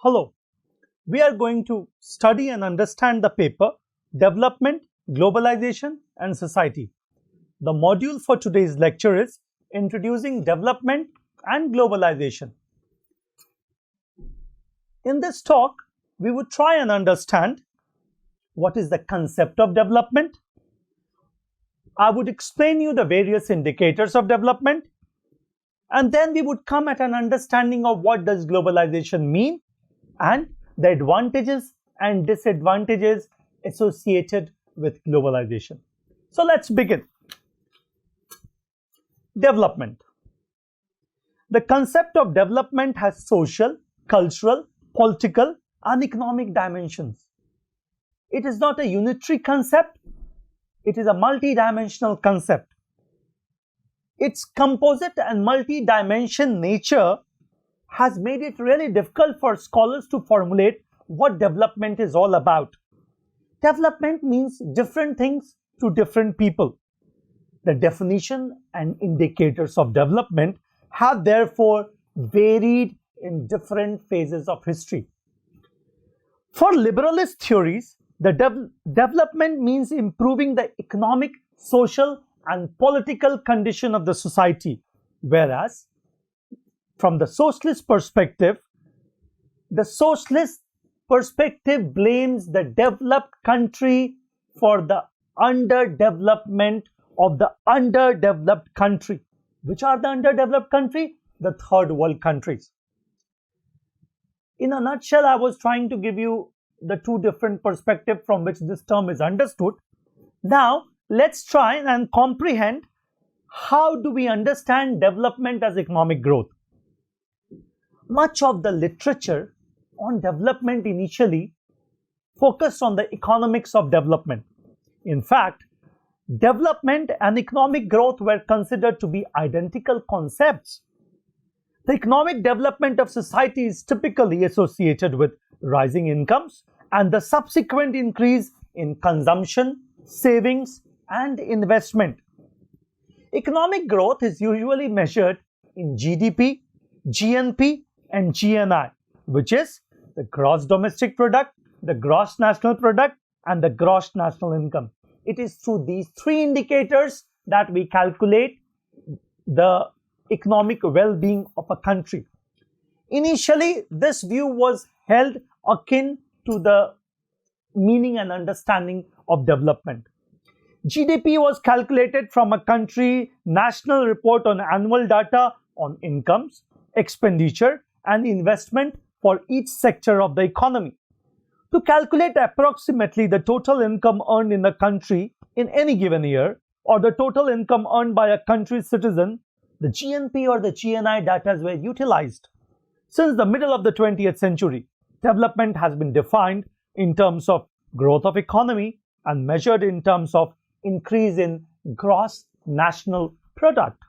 Hello, we are going to study and understand the paper Development, Globalization and Society. The module for today's lecture is Introducing Development and Globalization. In this talk, we would try and understand what is the concept of development. I would explain you the various indicators of development, and then we would come at an understanding of what does globalization mean and the advantages and disadvantages associated with globalization. So let's begin. Development. The concept of development has social, cultural, political, and economic dimensions. It is not a unitary concept, it is a multi-dimensional concept. Its composite and multi-dimension nature has made it really difficult for scholars to formulate what development is all about. Development means different things to different people. The definition and indicators of development have therefore varied in different phases of history. For liberalist theories, the development means improving the economic, social, and political condition of the society, whereas from the socialist perspective, the socialist perspective blames the developed country for the underdevelopment of the underdeveloped country. Which are the underdeveloped country? The third world countries. In a nutshell, I was trying to give you the two different perspectives from which this term is understood. Now, let's try and comprehend how do we understand development as economic growth. Much of the literature on development initially focused on the economics of development. In fact, development and economic growth were considered to be identical concepts. The economic development of society is typically associated with rising incomes and the subsequent increase in consumption, savings, and investment. Economic growth is usually measured in GDP, GNP, and GNI, which is the gross domestic product, the gross national product, and the gross national income. It is through these three indicators that we calculate the economic well-being of a country. Initially, this view was held akin to the meaning and understanding of development. GDP was calculated from a country national report on annual data on incomes, expenditure, and investment for each sector of the economy. To calculate approximately the total income earned in the country in any given year, or the total income earned by a country's citizen, the GNP or the GNI data were utilized. Since the middle of the 20th century, development has been defined in terms of growth of economy and measured in terms of increase in gross national product.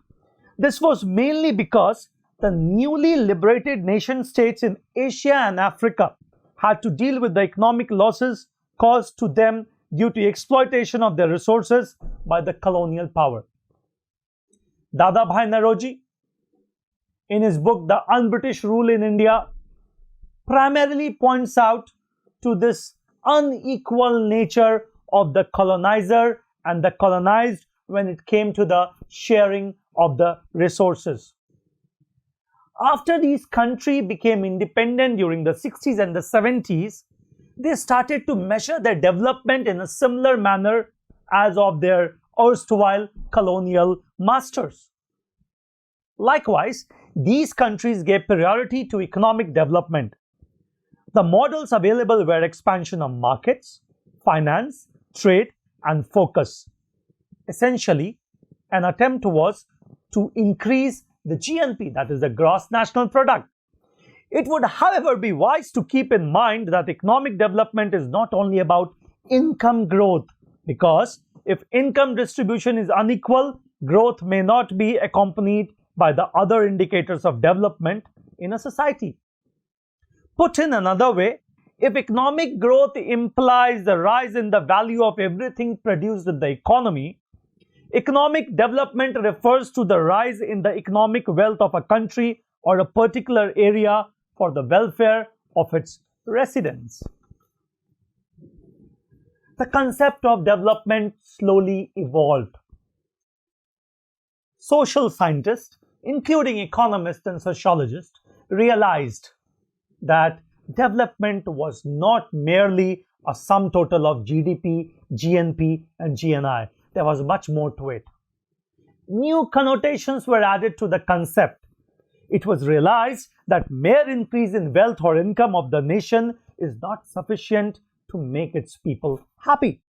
This was mainly because the newly liberated nation states in Asia and Africa had to deal with the economic losses caused to them due to exploitation of their resources by the colonial power. Dadabhai Naoroji, in his book The Un-British Rule in India, primarily points out to this unequal nature of the colonizer and the colonized when it came to the sharing of the resources. After these countries became independent during the 60s and the 70s, they started to measure their development in a similar manner as of their erstwhile colonial masters. Likewise, these countries gave priority to economic development. The models available were expansion of markets, finance, trade, and focus. Essentially, an attempt was to increase the GNP, that is the gross national product. It would, however, be wise to keep in mind that economic development is not only about income growth, because if income distribution is unequal, growth may not be accompanied by the other indicators of development in a society. Put in another way, if economic growth implies the rise in the value of everything produced in the economy, economic development refers to the rise in the economic wealth of a country or a particular area for the welfare of its residents. The concept of development slowly evolved. Social scientists, including economists and sociologists, realized that development was not merely a sum total of GDP, GNP, and GNI. There was much more to it. New connotations were added to the concept. It was realized that mere increase in wealth or income of the nation is not sufficient to make its people happy.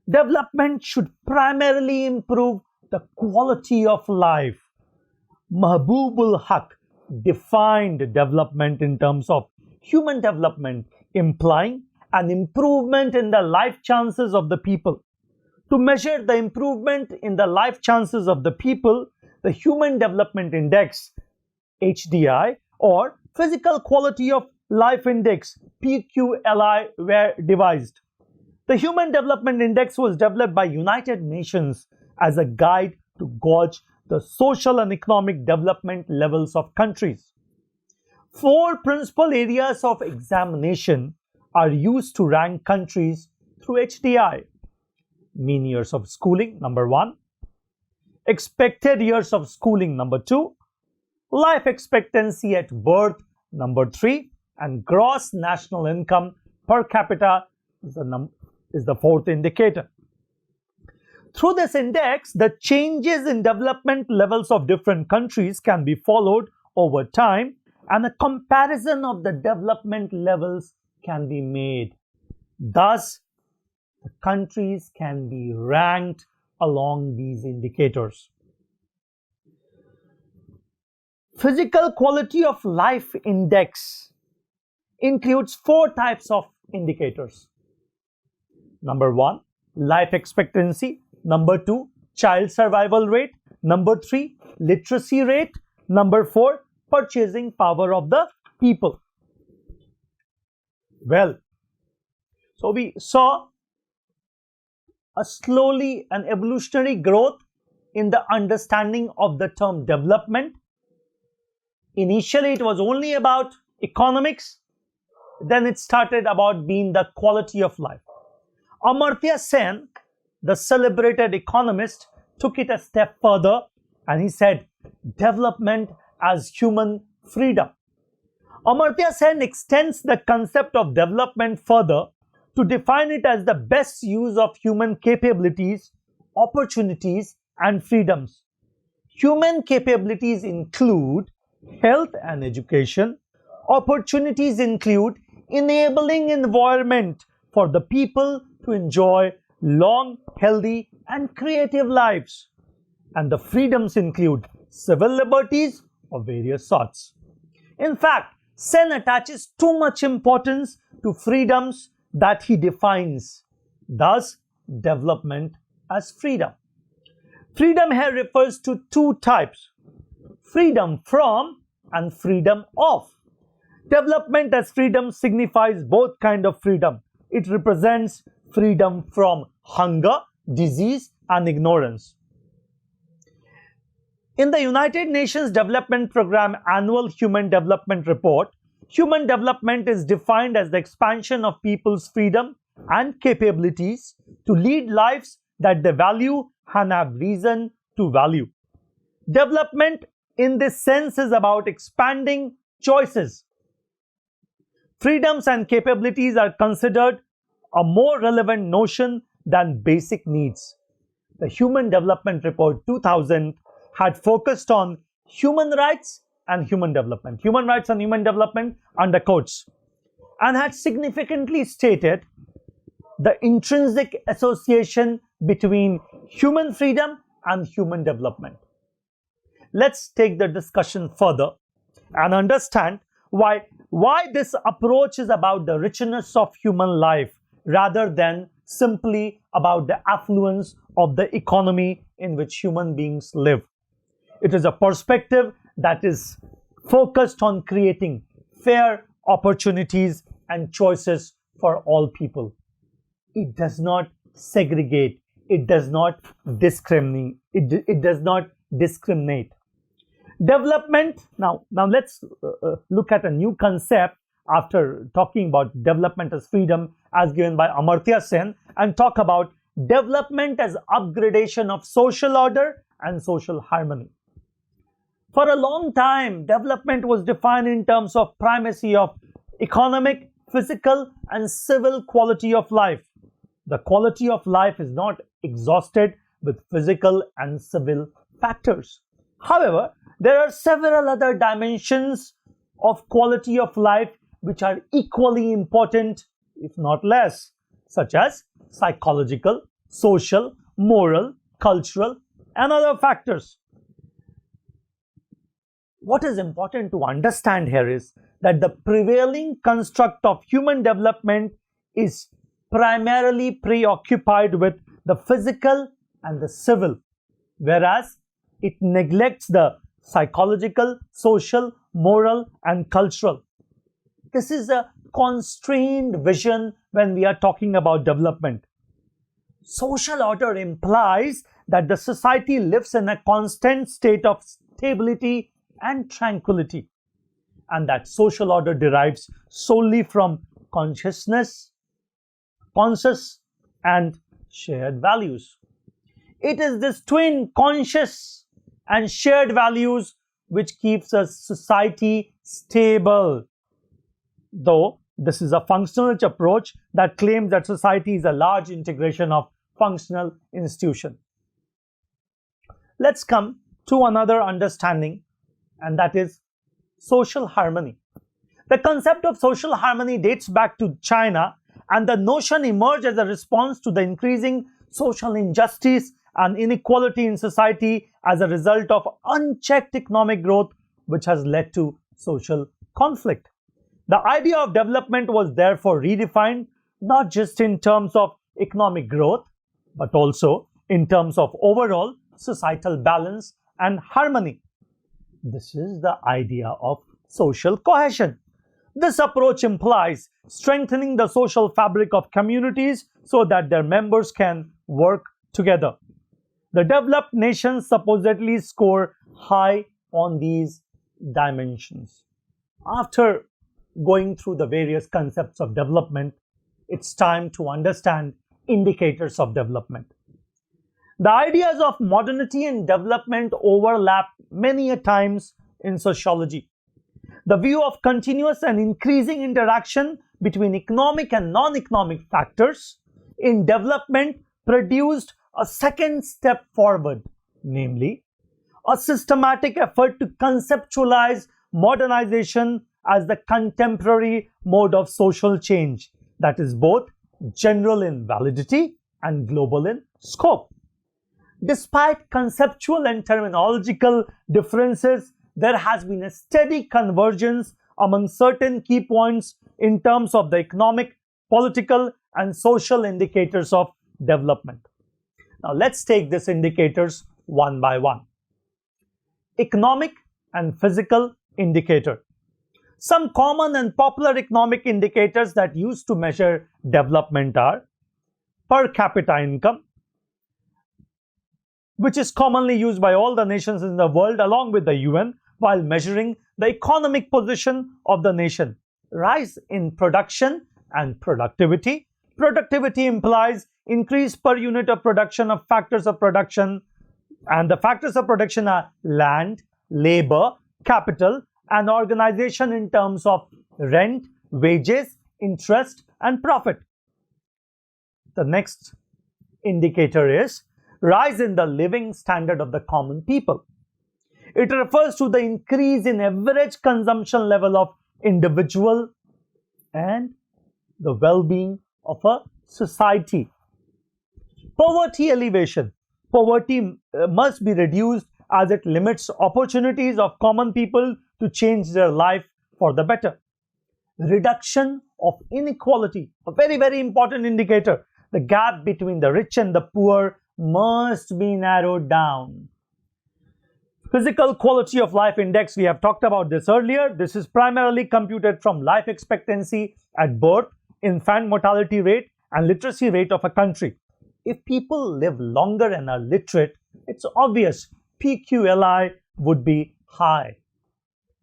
Development should primarily improve the quality of life. Mahbubul Haq defined development in terms of human development, implying an improvement in the life chances of the people. To measure the improvement in the life chances of the people, the Human Development Index, HDI, or Physical Quality of Life Index, PQLI, were devised. The Human Development Index was developed by United Nations as a guide to gauge the social and economic development levels of countries. 4 principal areas of examination are used to rank countries through HDI. Mean years of schooling, number 1. Expected years of schooling, number 2. Life expectancy at birth, number 3. And gross national income per capita is the 4th indicator. Through this index, the changes in development levels of different countries can be followed over time, and a comparison of the development levels can be made. Thus, the countries can be ranked along these indicators. Physical Quality of Life Index includes 4 types of indicators. Number 1, life expectancy. Number 2, child survival rate. Number 3, literacy rate. Number 4, purchasing power of the people. Well, so we saw a slowly and evolutionary growth in the understanding of the term development. Initially, it was only about economics. Then it started about being the quality of life. Amartya Sen, the celebrated economist, took it a step further and he said, development as human freedom. Amartya Sen extends the concept of development further to define it as the best use of human capabilities, opportunities, and freedoms. Human capabilities include health and education. Opportunities include enabling environment for the people to enjoy long, healthy, and creative lives. And the freedoms include civil liberties of various sorts. In fact, Sen attaches too much importance to freedoms that he defines. Thus, development as freedom. Freedom here refers to 2 types: freedom from and freedom of. Development as freedom signifies both kinds of freedom. It represents freedom from hunger, disease, and ignorance. In the United Nations Development Programme Annual Human Development Report, human development is defined as the expansion of people's freedom and capabilities to lead lives that they value and have reason to value. Development in this sense is about expanding choices. Freedoms and capabilities are considered a more relevant notion than basic needs. The Human Development Report 2000 had focused on human rights and human development. Human rights and human development under quotes, and had significantly stated the intrinsic association between human freedom and human development. Let's take the discussion further and understand why this approach is about the richness of human life rather than simply about the affluence of the economy in which human beings live. It is a perspective that is focused on creating fair opportunities and choices for all people. It does not segregate. It does not discriminate. It does not discriminate. Development. Now let's look at a new concept after talking about development as freedom as given by Amartya Sen, and talk about development as upgradation of social order and social harmony. For a long time, development was defined in terms of primacy of economic, physical, and civil quality of life. The quality of life is not exhausted with physical and civil factors. However, there are several other dimensions of quality of life which are equally important, if not less, such as psychological, social, moral, cultural, and other factors. What is important to understand here is that the prevailing construct of human development is primarily preoccupied with the physical and the civil, whereas it neglects the psychological, social, moral, and cultural. This is a constrained vision when we are talking about development. Social order implies that the society lives in a constant state of stability and tranquility, and that social order derives solely from conscious and shared values. It is this twin conscious and shared values which keeps a society stable. Though this is a functionalist approach that claims that society is a large integration of functional institutions. Let's come to another understanding, and that is social harmony. The concept of social harmony dates back to China, and the notion emerged as a response to the increasing social injustice and inequality in society as a result of unchecked economic growth, which has led to social conflict. The idea of development was therefore redefined not just in terms of economic growth, but also in terms of overall societal balance and harmony. This is the idea of social cohesion. This approach implies strengthening the social fabric of communities so that their members can work together. The developed nations supposedly score high on these dimensions. After going through the various concepts of development, it's time to understand indicators of development. The ideas of modernity and development overlap many a times in sociology. The view of continuous and increasing interaction between economic and non-economic factors in development produced a second step forward, namely, a systematic effort to conceptualize modernization as the contemporary mode of social change that is both general in validity and global in scope. Despite conceptual and terminological differences, there has been a steady convergence among certain key points in terms of the economic, political, and social indicators of development. Now, let's take these indicators one by one. Economic and physical indicator. Some common and popular economic indicators that used to measure development are per capita income, which is commonly used by all the nations in the world along with the UN while measuring the economic position of the nation. Rise in production and productivity. Productivity implies increase per unit of production of factors of production, and the factors of production are land, labor, capital, and organization in terms of rent, wages, interest, and profit. The next indicator is rise in the living standard of the common people. It refers to the increase in average consumption level of individual and the well-being of a society. Poverty elevation. Poverty must be reduced as it limits opportunities of common people to change their life for the better. Reduction of inequality, a very, very important indicator. The gap between the rich and the poor must be narrowed down. Physical quality of life index, we have talked about this earlier. This is primarily computed from life expectancy at birth, infant mortality rate, and literacy rate of a country. If people live longer and are literate, it's obvious PQLI would be high.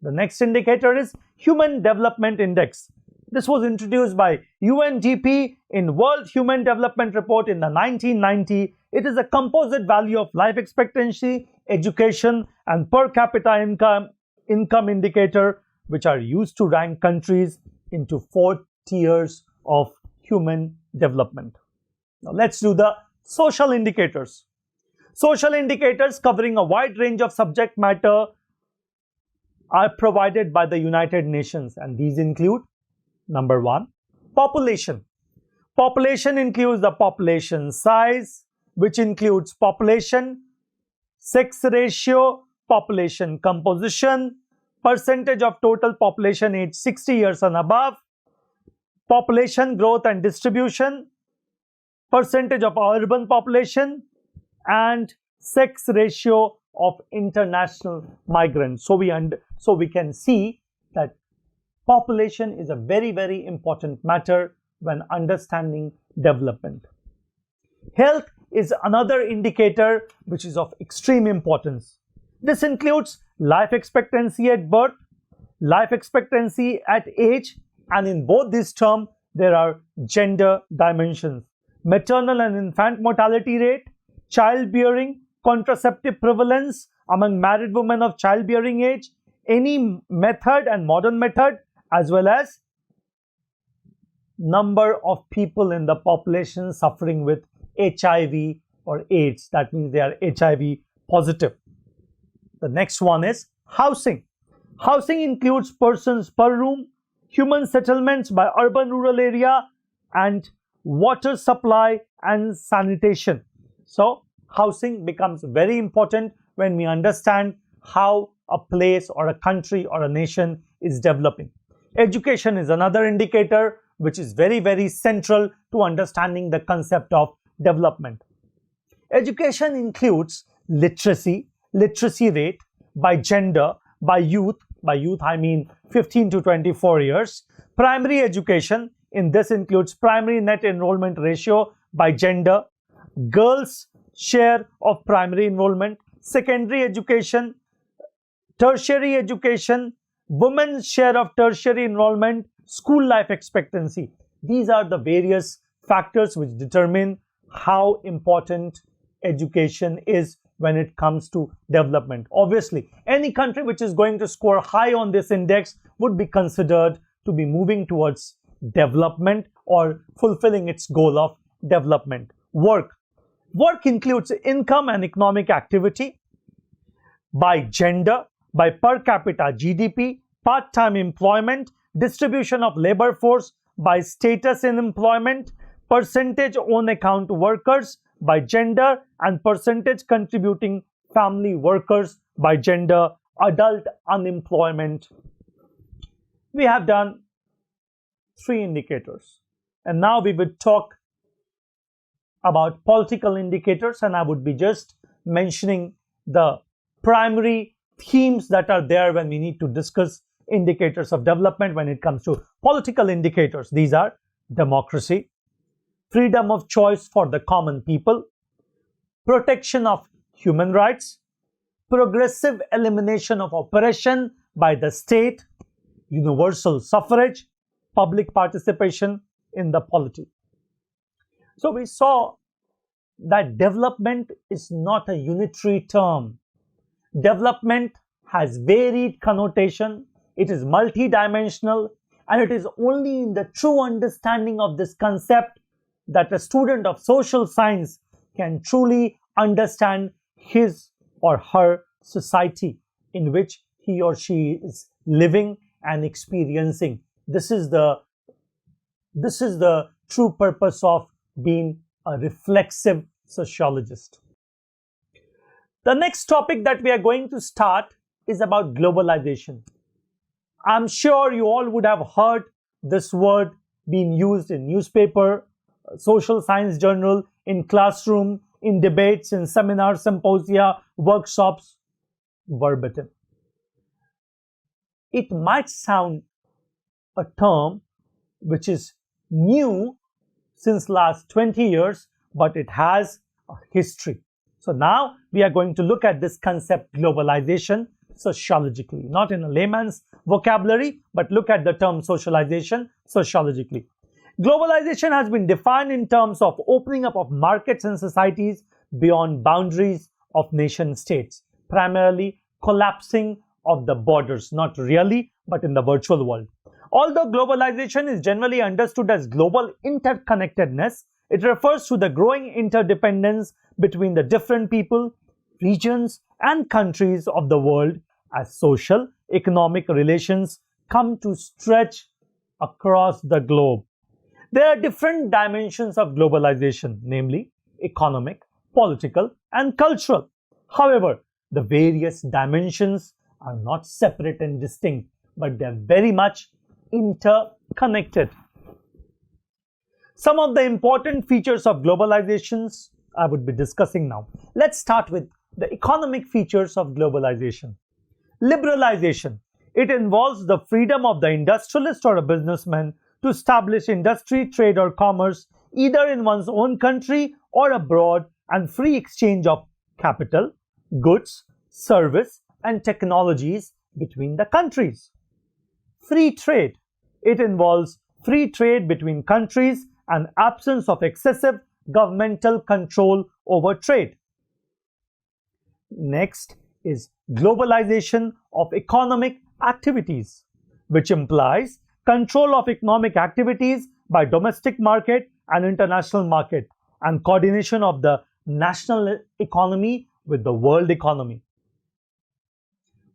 The next indicator is Human Development Index. This was introduced by UNDP in World Human Development Report in the 1990. It is a composite value of life expectancy, education, and per capita income indicator, which are used to rank countries into 4 tiers of human development. Now let's do the social indicators. Social indicators covering a wide range of subject matter are provided by the United Nations, and these include: number 1, population. Population includes the population size, which includes population, sex ratio, population composition, percentage of total population aged 60 years and above, population growth and distribution, percentage of urban population, and sex ratio of international migrants. So we can see that population is a very, very important matter when understanding development. Health is another indicator which is of extreme importance. This includes life expectancy at birth, life expectancy at age, and in both these terms, there are gender dimensions. Maternal and infant mortality rate, childbearing, contraceptive prevalence among married women of childbearing age, any method and modern method, as well as number of people in the population suffering with HIV or AIDS. That means they are HIV positive. The next one is housing. Housing includes persons per room, human settlements by urban-rural area, and water supply and sanitation. So housing becomes very important when we understand how a place or a country or a nation is developing. Education is another indicator which is very, very central to understanding the concept of development. Education includes literacy rate by gender, by youth I mean 15 to 24 years, primary education, in this includes primary net enrollment ratio by gender, girls' share of primary enrollment, secondary education, tertiary education, women's share of tertiary enrollment, school life expectancy. These are the various factors which determine how important education is when it comes to development. Obviously, any country which is going to score high on this index would be considered to be moving towards development or fulfilling its goal of development. Work includes income and economic activity by gender, by per capita GDP, part-time employment, distribution of labor force by status in employment, percentage own account workers by gender, and percentage contributing family workers by gender, adult unemployment. We have done 3 indicators, and now we would talk about political indicators, and I would be just mentioning the primary themes that are there when we need to discuss indicators of development when it comes to political indicators. These are democracy, freedom of choice for the common people, protection of human rights, progressive elimination of oppression by the state, universal suffrage, public participation in the polity. So we saw that development is not a unitary term. Development has varied connotation, it is multidimensional, and it is only in the true understanding of this concept that a student of social science can truly understand his or her society in which he or she is living and experiencing. This is the true purpose of being a reflexive sociologist. The next topic that we are going to start is about globalization. I'm sure you all would have heard this word being used in newspaper, social science journal, in classroom, in debates, in seminars, symposia, workshops, verbatim. It might sound a term which is new since last 20 years, but it has a history. So now we are going to look at this concept globalization sociologically, not in a layman's vocabulary, but look at the term socialization sociologically. Globalization has been defined in terms of opening up of markets and societies beyond boundaries of nation states, primarily collapsing of the borders, not really, but in the virtual world. Although globalization is generally understood as global interconnectedness, it refers to the growing interdependence between the different people, regions, and countries of the world as social, economic relations come to stretch across the globe. There are different dimensions of globalization, namely economic, political, and cultural. However, the various dimensions are not separate and distinct, but they are very much interconnected. Some of the important features of globalizations I would be discussing now. Let's start with the economic features of globalization. Liberalization. It involves the freedom of the industrialist or a businessman to establish industry, trade, or commerce either in one's own country or abroad, and free exchange of capital, goods, service, and technologies between the countries. Free trade. It involves free trade between countries and absence of excessive governmental control over trade. Next is globalization of economic activities, which implies control of economic activities by domestic market and international market, and coordination of the national economy with the world economy.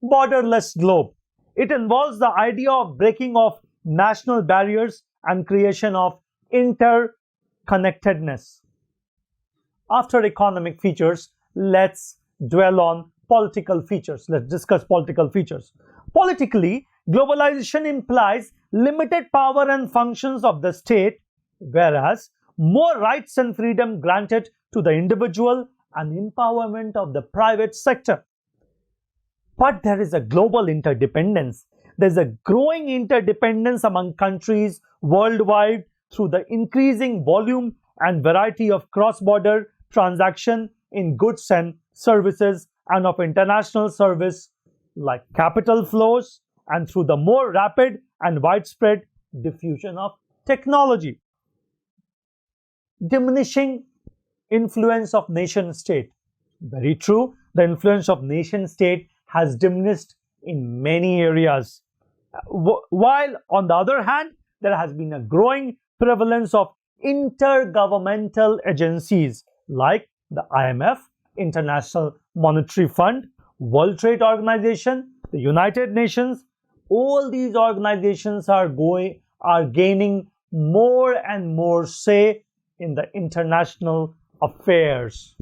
Borderless globe. It involves the idea of breaking off national barriers and creation of interconnectedness. After economic features, let's dwell on political features. Let's discuss political features. Politically, globalization implies limited power and functions of the state, whereas more rights and freedom granted to the individual and empowerment of the private sector. But there is a global interdependence. There's a growing interdependence among countries worldwide through the increasing volume and variety of cross-border transaction in goods and services and of international service like capital flows, and through the more rapid and widespread diffusion of technology. Diminishing influence of nation state. Very true, the influence of nation state has diminished in many areas. While on the other hand, there has been a growing prevalence of intergovernmental agencies like the IMF, International Monetary Fund, World Trade Organization, the United Nations. All these organizations are gaining more and more say in the international affairs.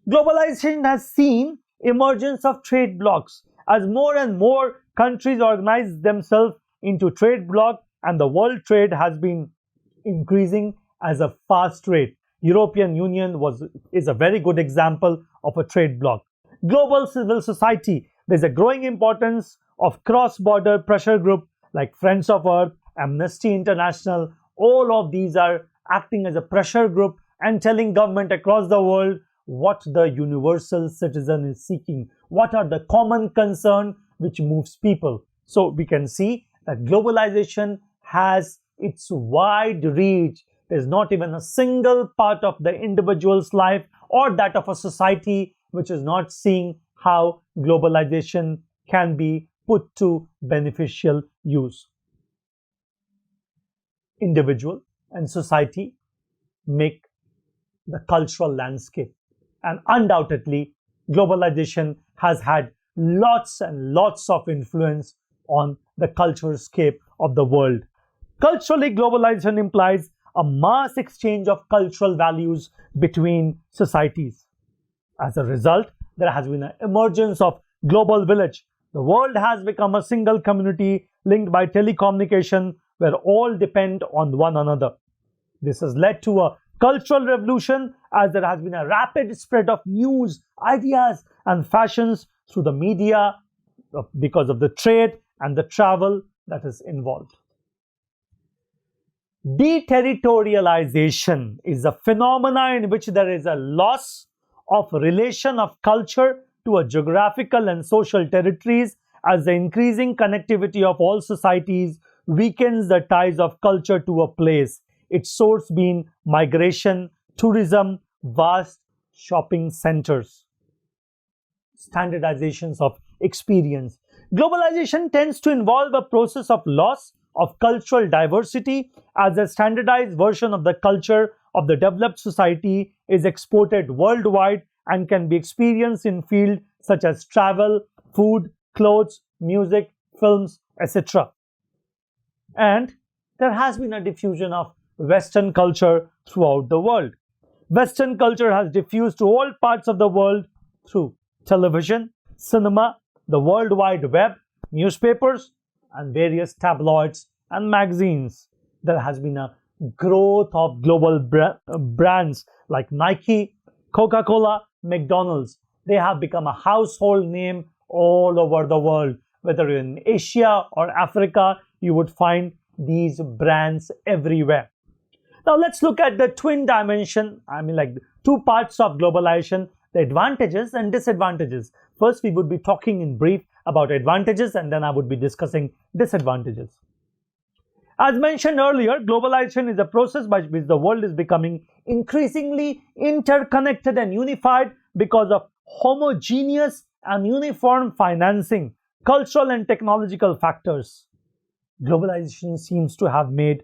Globalization has seen emergence of trade blocs as more and more countries organize themselves into trade bloc, and the world trade has been increasing as a fast rate. European Union is a very good example of a trade bloc. Global civil society. There's a growing importance of cross-border pressure group like Friends of Earth, Amnesty International. All of these are acting as a pressure group and telling government across the world what the universal citizen is seeking, what are the common concern which moves people. So we can see that globalization has its wide reach. There's not even a single part of the individual's life or that of a society which is not seeing how globalization can be put to beneficial use. Individual and society make the cultural landscape, and undoubtedly globalization has had lots and lots of influence on the cultural scape of the world. Culturally, globalization implies a mass exchange of cultural values between societies. As a result, there has been an emergence of global village. The world has become a single community linked by telecommunication where all depend on one another. This has led to a cultural revolution as there has been a rapid spread of news, ideas, and fashions through the media because of the trade and the travel that is involved. Deterritorialization is a phenomenon in which there is a loss of relation of culture to a geographical and social territories, as the increasing connectivity of all societies weakens the ties of culture to a place, its source being migration, tourism, vast shopping centers. Standardizations of experience. Globalization tends to involve a process of loss of cultural diversity, as a standardized version of the culture of the developed society is exported worldwide and can be experienced in fields such as travel, food, clothes, music, films, etc. And there has been a diffusion of Western culture throughout the world. Western culture has diffused to all parts of the world through television, cinema, the World Wide Web, newspapers, and various tabloids and magazines. There has been a growth of global brands like Nike, Coca-Cola, McDonald's. They have become a household name all over the world. Whether you're in Asia or Africa, you would find these brands everywhere. Now let's look at the twin dimension, like two parts of globalization, the advantages and disadvantages. First, we would be talking in brief about advantages, and then I would be discussing disadvantages. As mentioned earlier, globalization is a process by which the world is becoming increasingly interconnected and unified because of homogeneous and uniform financing, cultural and technological factors. Globalization seems to have made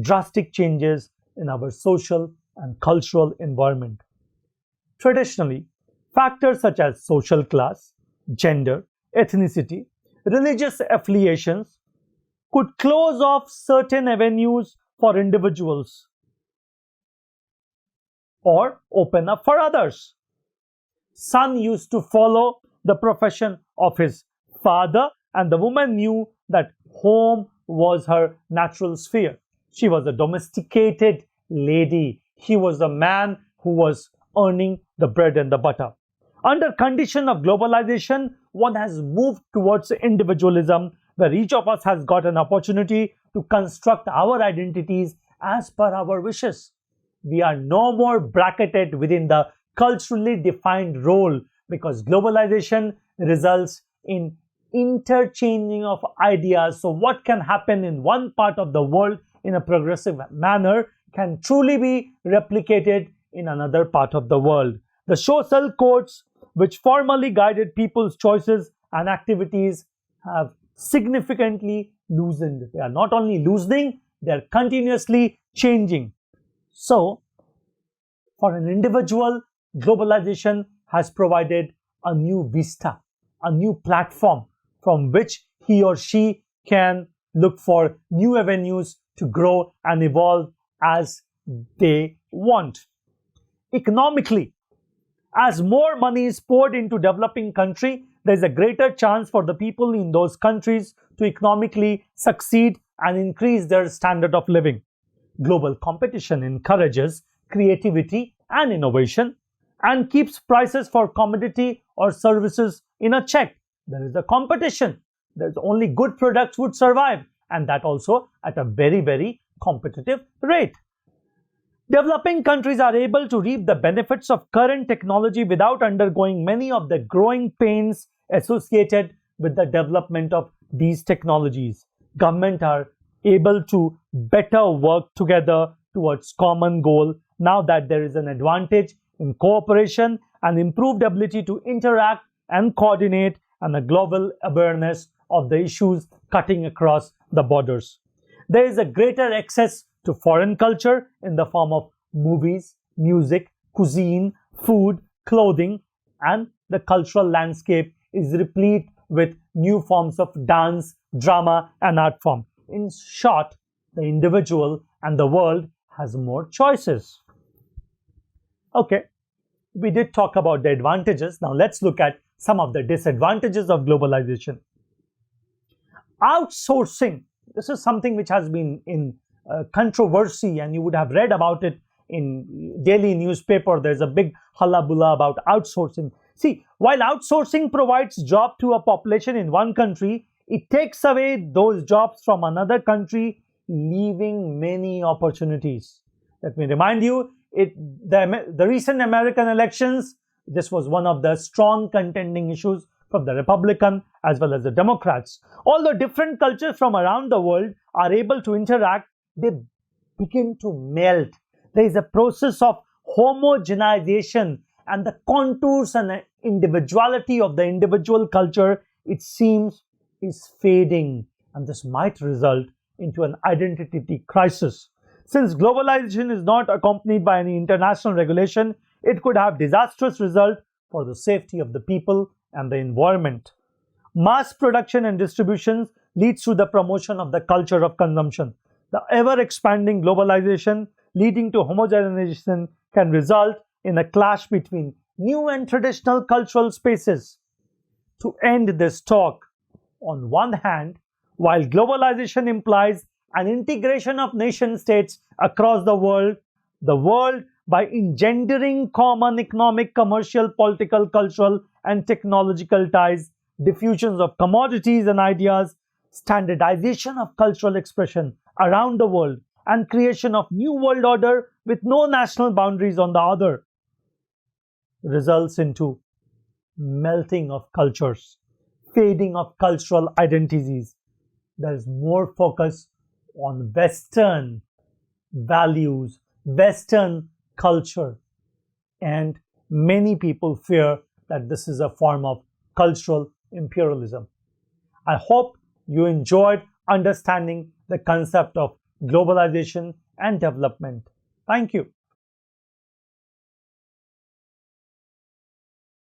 drastic changes in our social and cultural environment. Traditionally, factors such as social class, gender, ethnicity, religious affiliations could close off certain avenues for individuals or open up for others. Son used to follow the profession of his father, and the woman knew that home was her natural sphere. She was a domesticated lady. He was the man who was earning the bread and the butter. Under condition of globalization, one has moved towards individualism, where each of us has got an opportunity to construct our identities as per our wishes. We are no more bracketed within the culturally defined role, because globalization results in interchanging of ideas. So what can happen in one part of the world in a progressive manner can truly be replicated in another part of the world. The social codes which formerly guided people's choices and activities have significantly loosened. They are not only loosening, they are continuously changing. So, for an individual, globalization has provided a new vista, a new platform from which he or she can look for new avenues to grow and evolve as they want. Economically, as more money is poured into developing country, there is a greater chance for the people in those countries to economically succeed and increase their standard of living. Global competition encourages creativity and innovation and keeps prices for commodity or services in a check. There is a competition. There's only good products would survive, and that also at a very, very competitive rate. Developing countries are able to reap the benefits of current technology without undergoing many of the growing pains associated with the development of these technologies. Governments are able to better work together towards common goal now that there is an advantage in cooperation and improved ability to interact and coordinate, and a global awareness of the issues cutting across the borders. There is a greater access to foreign culture in the form of movies, music, cuisine, food, clothing, and the cultural landscape is replete with new forms of dance, drama, and art form. In short, the individual and the world has more choices. Okay, we did talk about the advantages. Now let's look at some of the disadvantages of globalization. Outsourcing. This is something which has been in controversy, and you would have read about it in daily newspaper. There's a big hullabulla about outsourcing. See, while outsourcing provides job to a population in one country, it takes away those jobs from another country, leaving many opportunities. Let me remind you, the recent American elections, This was one of the strong contending issues from the Republican as well as the Democrats. Although different cultures from around the world are able to interact, they begin to melt. There is a process of homogenization, and the contours and individuality of the individual culture, it seems, is fading, and this might result into an identity crisis. Since globalization is not accompanied by any international regulation, it could have disastrous results for the safety of the people and the environment. Mass production and distribution leads to the promotion of the culture of consumption. The ever-expanding globalization leading to homogenization can result in a clash between new and traditional cultural spaces. To end this talk, on one hand, while globalization implies an integration of nation states across the world by engendering common economic, commercial, political, cultural, and technological ties, diffusions of commodities and ideas, standardization of cultural expression around the world, and creation of new world order with no national boundaries on the other, results into melting of cultures, fading of cultural identities. There is more focus on Western values, Western culture, and many people fear that this is a form of cultural imperialism. I hope you enjoyed understanding the concept of globalization and development. Thank you.